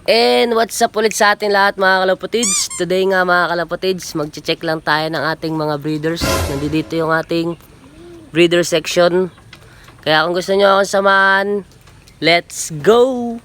And what's up ulit sa atin lahat mga kalapatids. Today nga mga kalapatids, magche-check lang tayo ng ating mga breeders. Nandito yung ating breeder section. Kaya kung gusto nyo akong samahan, let's go!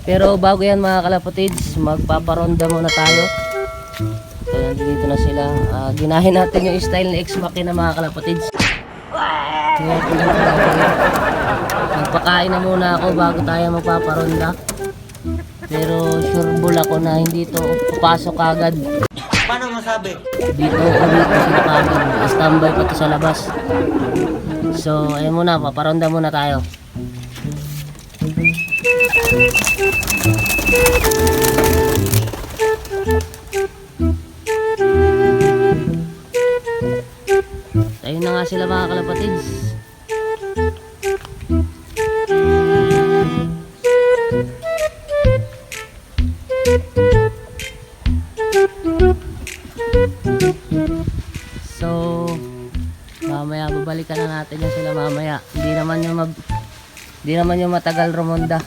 Pero bago yan mga kalapatids, magpaparonda muna tayo. So nandito na sila. Ginahin natin yung style ni Ex-Machina mga kalapatids. Magpakain na muna ako bago tayo magpaparonda. Pero sure bull ako na hindi to papasok agad. Paano masabi? Dito sila kagad. Standby pa to sa labas. So ayun muna, paparonda muna tayo. Ayun na nga sila mga kalapatids. So mamaya babalikan na natin yan sila mamaya. Hindi naman yung matagal rumonda.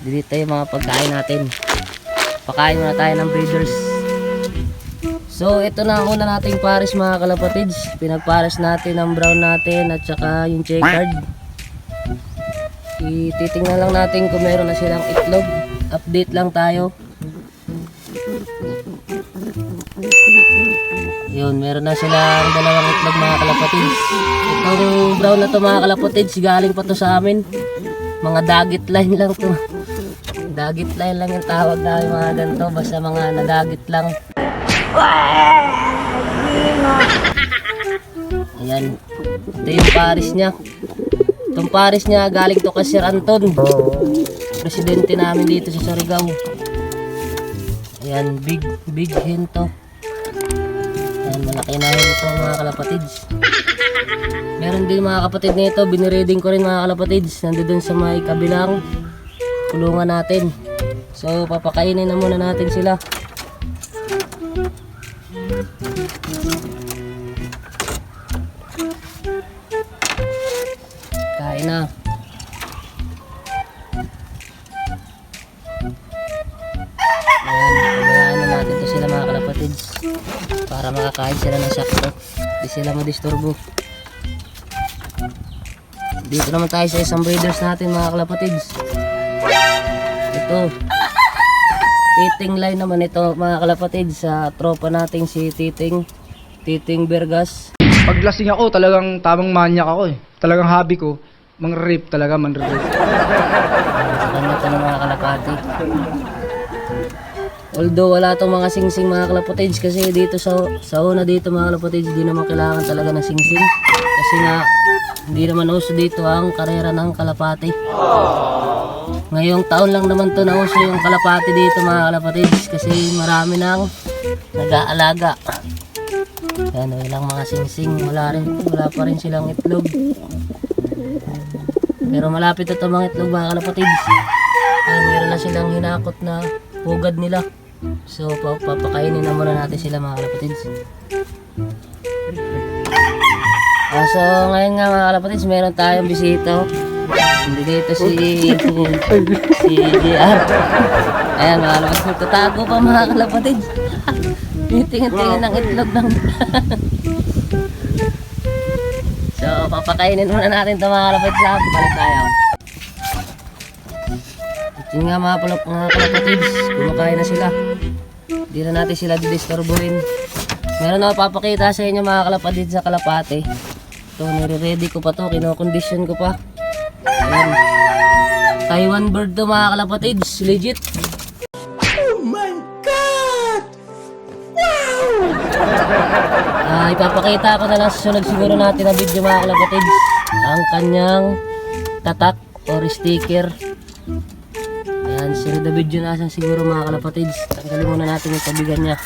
Dito yung mga pagkain natin. Pakain muna tayo ng breeders. So ito na ang una nating pares mga kalapatids. Pinagpares natin ang brown natin at saka yung checkered. Titingnan lang natin kung meron na silang itlog. Update lang tayo. Yun, meron na silang dalawang itlog mga kalapatids. Itong brown na to mga kalapatids, galing pa to sa amin. Mga dagit line lang to. Dagit line lang yung tawag namin mga ganito. Basta mga nadagit lang. Ayan. Ito yung pares niya. Itong pares niya galing to kay Sir Anton. Presidente namin dito sa Surigao. Ayan, big hen to. Ayan, malaki na hen to mga kalapatids. Meron din mga kapatid nito, binireading ko rin mga kalapatids. Nandun sa may kabilang kulungan natin. So papakainin na muna natin sila. Kain na. Ayan, pabayaan na natin to sila mga kalapatids para makakain sila ng sakto. Hindi sila madisturbo. Dito naman tayo sa isang breeders natin mga kalapatids. Ito Titing line naman ito mga kalapatids sa tropa nating si Titing Bergas. Pag lasing ako, talagang tamang manyak ako eh. Talagang hobby ko, mang-rape talaga, man-rape. Sa kanya ito ng mga kalapati. Although wala itong mga singsing mga kalapatids kasi dito sa una dito mga kalapatids, di naman kailangan talaga ng singsing. Kasi nga, hindi naman uso dito ang karera ng kalapati. Ngayong taon lang naman to na uso yung kalapati dito mga kalapatids kasi marami nang nag-aalaga. Yan, ilang mga singsing, wala pa rin silang itlog. Pero malapit na ito mga itlog mga kalapatids. Meron na silang hinakot na pugad nila. So papakainin na muna natin sila mga kalapatids. So ngayon nga mga kalapatids, meron tayong bisita. Dito si JR. Ayan mga kalapatids, nagtatago pa mga kalapatids. Tingin-tingin ng itlog ng So papakainin muna natin ito mga kalapatids. Balik tayo. Ito nga mga kalapatids, kumakain na sila. Hindi na natin sila didisturbuhin. Meron ako papakita sa inyo mga kalapatids sa kalapate. Ito, nire-ready ko pa to, kinokondisyon ko pa. Ayan. Taiwan bird to mga kalapatids, legit. Oh my God! Wow! Ipapakita ko na lang sa sunod siguro natin na video mga kalapatids ang kanyang tatak or sticker Ayan, si David yun asan siguro mga kalapatids. Tanggalin muna natin yung tabigan niya.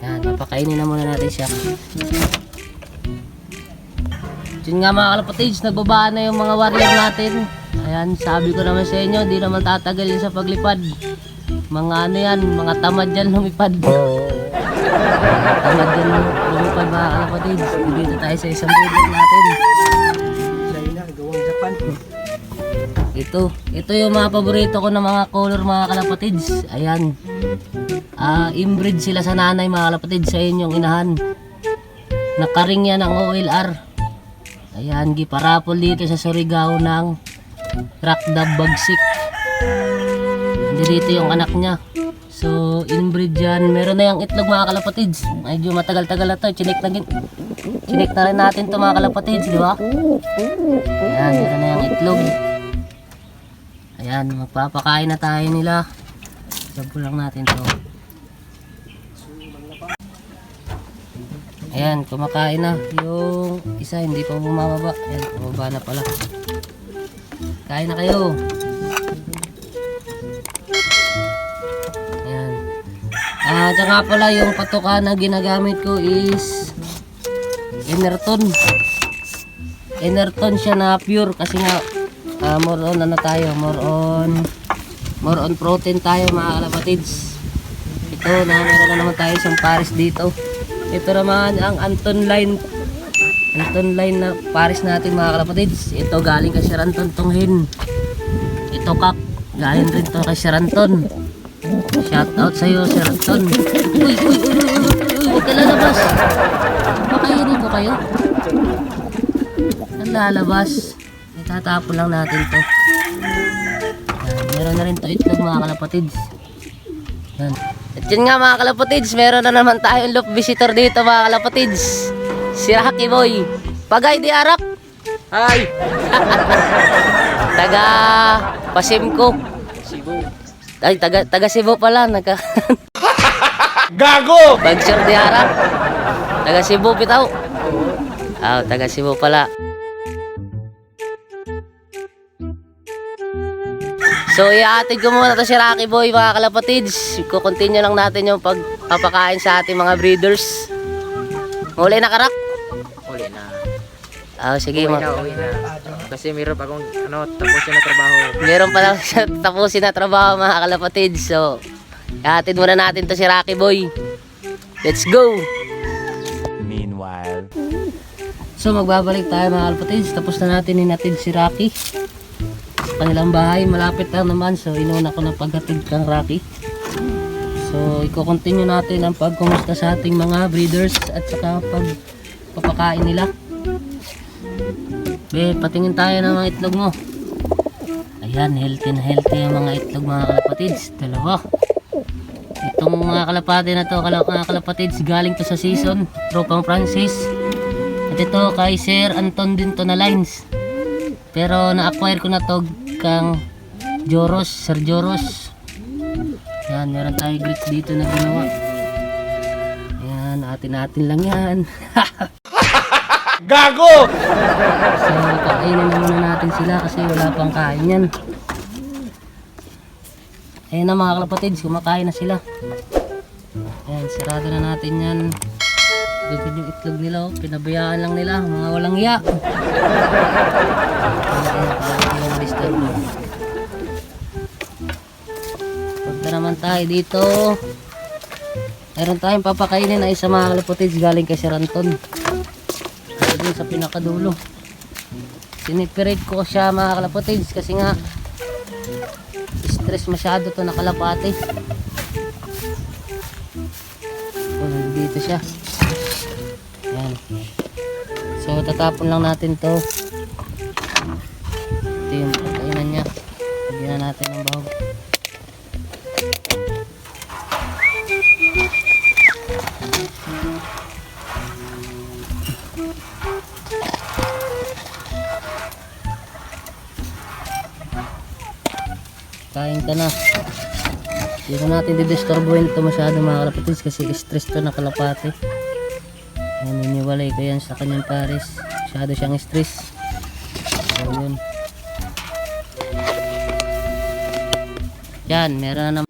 Ayan, papakainin na muna natin siya. Yun nga mga kalapatids, nagbabaan na yung mga warrior natin. Ayan, sabi ko naman sa inyo, di naman tatagal yun sa paglipad. Mga ano yan, mga tamad yan lumipad. Tamad yan lumipad mga kalapatids. Dito tayo sa isang breeder natin. China, gawang Japan. Ito yung mga paborito ko na mga color mga kalapatids. Ayan. Inbreed sila sa nanay mga kalapatids sa inyong inahan. Nakaring yan ang OLR. Ayan, giparapol dito sa Surigao ng Crackdab Bagsik. Hindi dito yung anak niya. So, inbreed yan. Meron na yung itlog mga kalapatids. Medyo matagal-tagal na to. Chinik na rin natin to mga kalapatids, di ba? Ayan, meron na yung itlog. Ayan, magpapakain na tayo nila. Sabi lang natin to. Ayan, kumakain na. Yung isa hindi pa bumababa. Ayan, bumaba na pala. Kain na kayo. Ayan. Tsaka pala yung patuka na ginagamit ko is Enerton. Enerton siya na pure kasi nga more on ano tayo, more on protein tayo mga kalapatids. Ito na meron na naman tayo isang pares dito. Ito naman ang Anton line na pares natin mga kalapatids. Ito galing kay Sir Anton Tunghin. Ito kak galing rin to kay Sir Anton. Shout out sa iyo Sir Anton. Uy, huwag ka lalabas. Pakainin ko kayo. Ang lalabas. Itatapon lang natin to. Yan, meron na rin to itlog mga kalapatids. Yan. At yun nga mga kalapatids, meron na naman tayong loop visitor dito mga kalapatids. Si Rocky Boy. Pagay di arak. Hi. Taga Pasimco. Cebu. Ay, taga Cebu pala. Gago! Bagsir di arak. Taga Cebu bitaw. Taga Cebu pala. So, iatid ko muna to si Rocky Boy mga kalapatids. Kukontinue lang natin yung pagpapakain sa ating mga breeders. Huli na karak? Uli na. Sige Uwi na. Kasi meron pa akong tapusin na trabaho. Meron pa lang siya tapusin na trabaho mga kalapatids. So, iatid muna natin to si Rocky Boy. Let's go! Meanwhile. So, magbabalik tayo mga kalapatids. Tapos na natin inatid si Rocky. Kanilang bahay, malapit lang naman. So, inuna ko ng paghatid kang Rocky. So, i-continue natin ang pagkumusta sa ating mga breeders at saka pagpapakain nila. Be, patingin tayo ng mga itlog mo. Ayan, healthy na healthy ang mga itlog mga kalapatids. Dalawa. Itong mga kalapati na to, mga kalapatids, galing to sa season. Tropang Francis. At ito kay Sir Anton din to na lines. Pero na-acquire ko na to kang Joros, Sir Joros. Yan, meron tayo grits dito na ginawa. Yan, atin lang yan. Gago! So, kainin na muna natin sila kasi wala pang kain yan. Ayan na mga kalapatids, kumakain na sila. Ayan, sirado na natin yan. Doon yung itlog nila, oh. Pinabayaan lang nila, mga walang hiya. Punta naman tayo dito. Meron tayong papakainin na isa mga kalapatids galing kay Sir Anton. Ito din sa pinakadulo. Siniperate ko siya mga kalapatids kasi nga stress masyado to na kalapati. Dito siya. Yan. So tatapon lang natin to. Ito yung pagkainan niya. Lagyan na natin ng bahog. Kain ka na. Hindi na natin didisturbuhin ito masyado mga kalapatids kasi stress to na kalapati. Ayan, iniwalay ko yan sa kanyang pares. Masyado siyang stress. So yun. Yan, meron na naman.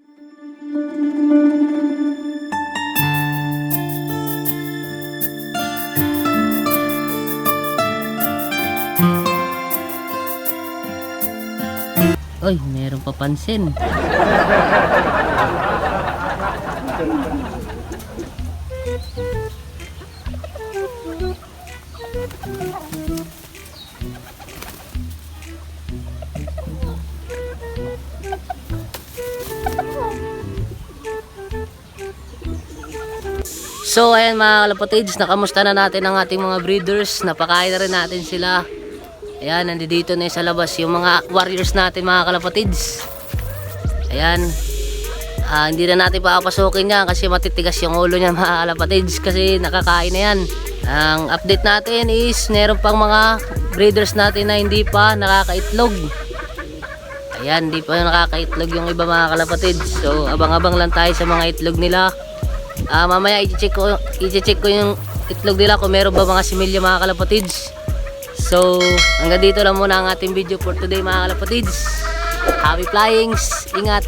Uy, meron pa pansin. So ayan mga kalapotids, nakamusta na natin ang ating mga breeders. Napakain na rin natin sila. Ayan, nandito na sa labas yung mga warriors natin mga kalapotids. Ayan, hindi na natin papasukin yan kasi matitigas yung ulo niya mga kalapotids kasi nakakain na yan. Ang update natin is meron pang mga breeders natin na hindi pa nakakaitlog. Ayan, hindi pa nakakaitlog yung iba mga kalapotids. So abang-abang lang tayo sa mga itlog nila. Mamaya i-check ko yung itlog nila kung meron ba mga similya mga kalapotids. So hanggang dito lang muna ang ating video for today mga kalapotids. Happy flyings, ingat.